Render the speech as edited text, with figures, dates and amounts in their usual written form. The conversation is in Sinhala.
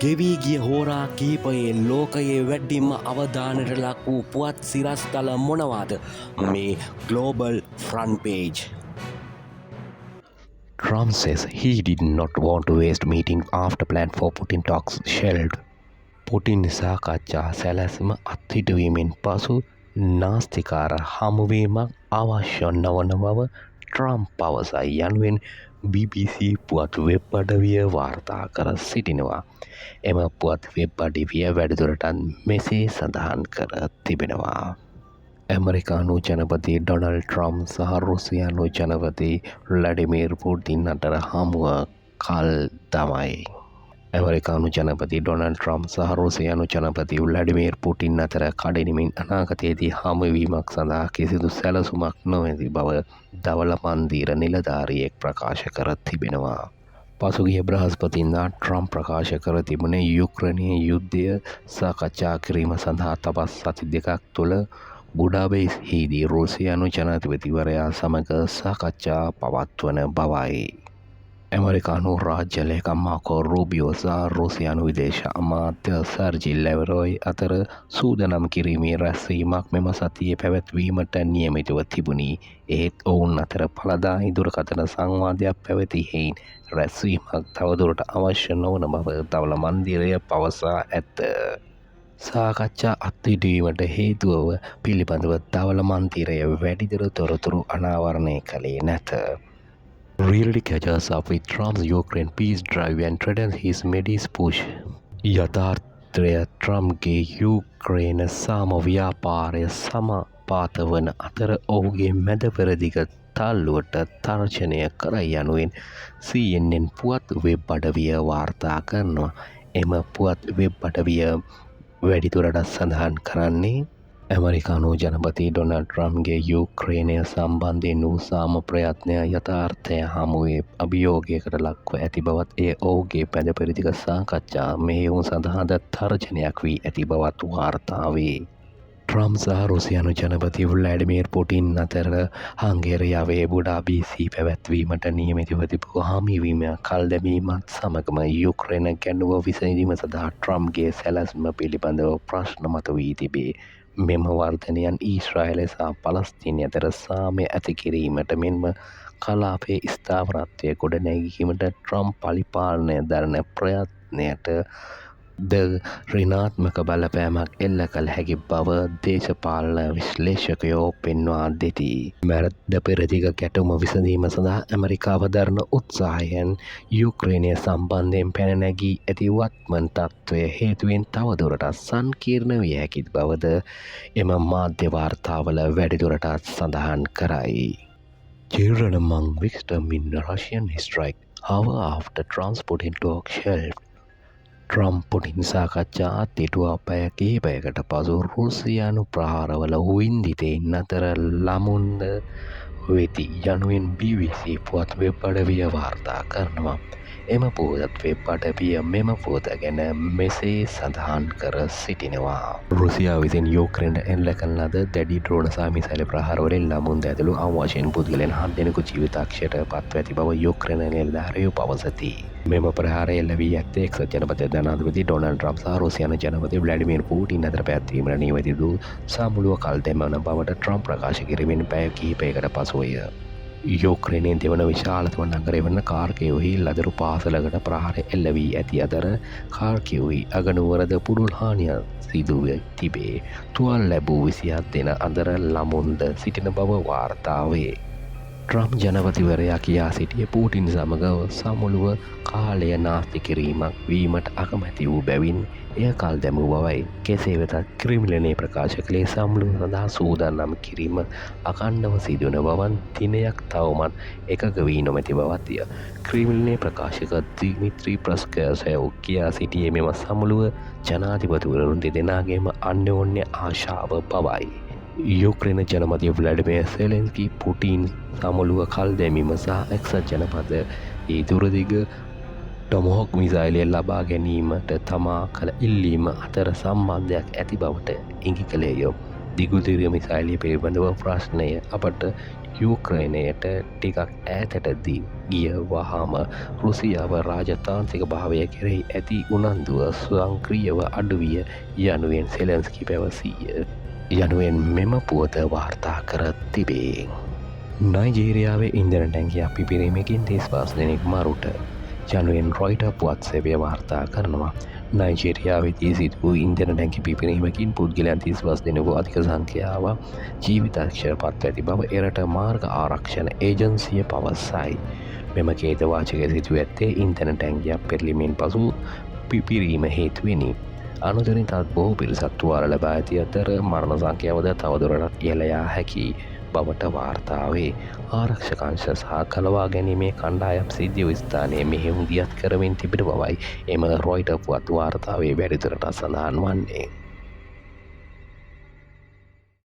ගෙවී ගිය හෝරා කීපයේ ලෝකයේ වැඩ්ඩිම අවධානයට ලක් වූ පුවත් සිරස්තල මොනවාද මේ global front page. Trump says he did not want to waste meeting after plan for Putin talks shelved. Putin සාකච්ඡා සැලැස්ම අත්හිටුවීමෙන් පසු නාස්තිකාර හමුවීමක් අවශ්‍ය නොවන බව ට්‍රම්ප් පවසයි යනුවෙන් BBC පුවත් වෙබ් අඩවිය වාර්තා කර සිටිනවා. එම පුවත් වෙබ් අඩවිය වැඩිදුරටත් මෙසේ සඳහන් කර තිබෙනවා. ඇමරිකානු ජනපති ඩොනල්ඩ් ට්‍රම්ප් සහ රුසියානු ජනපති ව්ලාඩිමීර් පුටින් අතර හමුව කල් දමයි. ඇමරිකානු ජනපති ඩොනල්ඩ් ට්‍රම්ප් සහ රුසියානු ජනපති ව්ලාඩිමීර් පුටින් අතර කඩිනමින් අනාගතයේදී හමුවීමක් සඳහා කිසිදු සැලසුමක් නොමැති බව දවල මන්දීර නිලධාරියෙක් ප්‍රකාශ කර තිබෙනවා. පසුගිය බ්‍රහස්පතින්දා ට්‍රම්ප් ප්‍රකාශ කර තිබුණේ යුක්‍රේනයේ යුද්ධය සාකච්ඡා කිරීම සඳහා තවත් සති දෙකක් තුළ බුඩාපෙස්ට්හිදී රුසියානු ජනාධිපතිවරයා සමග සාකච්ඡා පවත්වන බවයි. ඇමරිකානු රාජ්‍ය ලේකම් මාකෝ රූබියෝ සහ රුසියානු විදේශ අමාත්‍ය සර්ජි ලැවරොයි අතර සූදානම් කිරීමේ රැස්වීමක් මෙම සතියේ පැවැත්වීමට නියමිතව තිබුණි. එහෙත් ඔවුන් අතර ඵලදායී දුරකථන සංවාදයක් පැවති හේයින් රැස්වීමක් තවදුරට අවශ්‍ය නොවන බව දවල මන්දිරය පවසා ඇත. සාකච්ඡා අත්හිටුවීමට හේතුව පිළිබඳව දවල මන්දිරය වැඩිදුර තොරතුරු අනාවරණය කළේ නැත. Reality catches up with Trump's Ukraine peace drive and threatens his Medis push. යථාර්ථය ට්‍රම්ප්ගේ යුක්‍රේන සාම ව්‍යාපාරය සමපාත වන අතර ඔහුගේ මැදපෙරදිග තල්ලුවට තර්ජනය කරයි යනුවෙන් CNN පුවත් වෙබ් අඩවිය වාර්තා කරනවා. එම පුවත් වෙබ් අඩවිය වැඩිදුරටත් සඳහන් කරන්නේ ඇමරිකානු ජනපති ඩොනල්ඩ් ට්‍රම්ප්ගේ යුක්‍රේනය සම්බන්ධයෙන් වූ සාම ප්‍රයත්නය යථාර්ථය හමුවේ අභියෝගයකට ලක්ව ඇති බවත් එය ඔහුගේ පැදපෙරදිග සාකච්ඡා මෙහෙයුම් සඳහාද තර්ජනයක් වී ඇති බවත් වාර්තා වේ. ට්‍රම්ප් සහ රුසියානු ජනපති ව්ලාඩිමීර් පුටින් අතර හංගේරියාවේ බුඩාපෙස්ට් පැවැත්වීමට නියමිතව තිබූ හමුවීම කල් දැමීමත් සමගම යුක්‍රේන ගැටලුව විසඳීම සඳහා ට්‍රම්ප්ගේ සැලැස්ම පිළිබඳව ප්‍රශ්න මතුවී තිබේ. මෙම වර්ධනයන් ඊශ්‍රායලය සහ පලස්තීනය අතර සාමය ඇති කිරීමට මෙන්ම කලාපයේ ස්ථාවරත්වය ගොඩනැගීමට ට්‍රම්ප් පරිපාලනය දරන ප්‍රයත්නයට ද ඍණාත්මක බලපෑමක් එල්ල කළ හැකි බව දේශපාලන විශ්ලේෂකයෝ පෙන්වා දෙති. මැද පෙරදිග ගැටුම විසඳීම සඳහා ඇමරිකාව දරන උත්සාහයන් යුක්‍රේනය සම්බන්ධයෙන් පැන නැගී ඇති වත්මන් තත්ත්වය හේතුවෙන් තවදුරටත් සංකීර්ණ විය හැකි බවද එම මාධ්‍ය වාර්තාවල වැඩිදුරටත් සඳහන් කරයි. Children among victims in Russian strike hour after Trump's Putin talk shelved. Trump Putin සාකච්ඡා අත්හිටුවා පැය කිහිපයකට පසු රුසියානු ප්‍රහාරවල වින්දිතයින් අතර ළමුන්ද වෙති යනුවෙන් BBC පුවත් වෙබ් අඩවිය වාර්තා කරනවා. එම පුවත් වෙබ් අඩවිය මෙම පුවත ගැන මෙසේ සඳහන් කර සිටිනවා. රුසියාව විසින් යුක්‍රේනයට එල්ල කරන ලද දැඩි ඩ්‍රෝන සහ මිසයිල් ප්‍රහාරවලින් ළමුන්ද ඇතුළු අවශේෂ පුද්ගලයන් 7 දෙනෙකු ජීවිතක්ෂයට පත්ව ඇති බව යුක්‍රේන නිලධාරීහු පවසති. මෙම ප්‍රහාරය එල්ල වී ඇත්තේ එක්සත් ජනපති ජනාධිපති ඩොනල්ඩ් ට්‍රම්ප් සහ රුසියානු ජනපති ව්ලාඩිමීර් පුටින් අතර පැවැත්වීමට නියමිත වූ සමුළුව කල් දැමන බවට ට්‍රම්ප් ප්‍රකාශ කිරීමෙන් පැය කිහිපයකට පසුවය. යුක්‍රේනයේ දෙවන විශාලතම නගරය වන කාර්කිව්හි ලදරු පාසලකට ප්‍රහාරය එල්ල වී ඇති අතර කාර්කිව්හි අගනුවරද පුළුල් හානියක් සිදුව තිබේ. තුවාල ලැබූ 27 දෙන අතර ළමුන්ද සිටින බව වාර්තා වේ. ට්‍රම්ප් ජනපතිවරයා කියා සිටියේ පුටින් සමග සමුළුව කාලය නාස්ති කිරීමක් වීමට අකමැති වූ බැවින් එය කල් දැමූ බවයි. කෙසේ වෙතත් ක්‍රෙම්ලිනය ප්‍රකාශ කළේ සමුළුව සඳහා සූදානම් කිරීම අඛණ්ඩව සිදුවන බවන් දිනයක් තවමත් එකඟ වී නොමැති බවත්ය. ක්‍රෙම්ලිනය ප්‍රකාශක දිමිත්‍රී පෙස්කෝව් කියා සිටියේ මෙම සමුළුව ජනාධිපතිවරුන් දෙදෙනාගේම අන්‍යෝන්‍ය ආශාව බවයි. යුක්‍රේන ජනපති ව්ලාඩිමීර් සෙලෙන්ස්කී පුටින් සමුළුව කල් දැමීම සහ එක්සත් ජනපද දුරදිග ටොමහොක් මිසයිලය ලබා ගැනීමට තමා කළ ඉල්ලීම අතර සම්බන්ධයක් ඇති බවට ඉඟි කළේය. දිගුදිරිය මිසයිලය පිළිබඳව ප්‍රශ්නය අපට යුක්‍රයිනයට ටිකක් ඈතටදී ගිය වහාම රුසියාව රාජතාන්තික භාවය කෙරෙහි ඇති උනන්දුව සංක්‍රියව අඩුවිය යනුවෙන් සෙලන්ස්කි පැවසීය. යනුවෙන් මෙම පුවත වාර්තා කර තිබේ. නයිජීරියාවේ ඉන්දන ටැන්කියක් පිපිරීමකින් 35 දෙනෙක් මරුට යනුවෙන් රොයිට පුවත් සේවය වාර්තා කරනවා. නයිජීරියාවේදී සිදු වූ ඉන්ධන ටැංකි පිපිරීමකින් පුද්ගලයන් 35 දෙනෙකු අධික සංඛ්‍යාව ජීවිතක්ෂයට පත්ව ඇති බව එරට මාර්ග ආරක්ෂණ ඒජන්සිය පවසයි. මෙම ඛේදවාචකය සිදුව ඇත්තේ ඉන්ධන ටැංකියක් පෙරලීමෙන් පසු පිපිරීම හේතුවෙනි. අනතුරින් තවත් බොහෝ පිරිසක් තුවාල ලබා ඇති අතර මරණ සංඛ්‍යාවද තවදුරටත් ඉහළ යා හැකි බවට වාර්තා වේ. ආරක්ෂක අංශ සහ කලවා ගැනීමේ කණ්ඩායම් සිද්ධිය ස්ථානයේ මෙහෙයුම් දියත් කරමින් තිබෙන බවයි එම රොයිටර් පුවත් වාර්තාවේ වැඩිදුරටත් සඳහන් වන්නේ.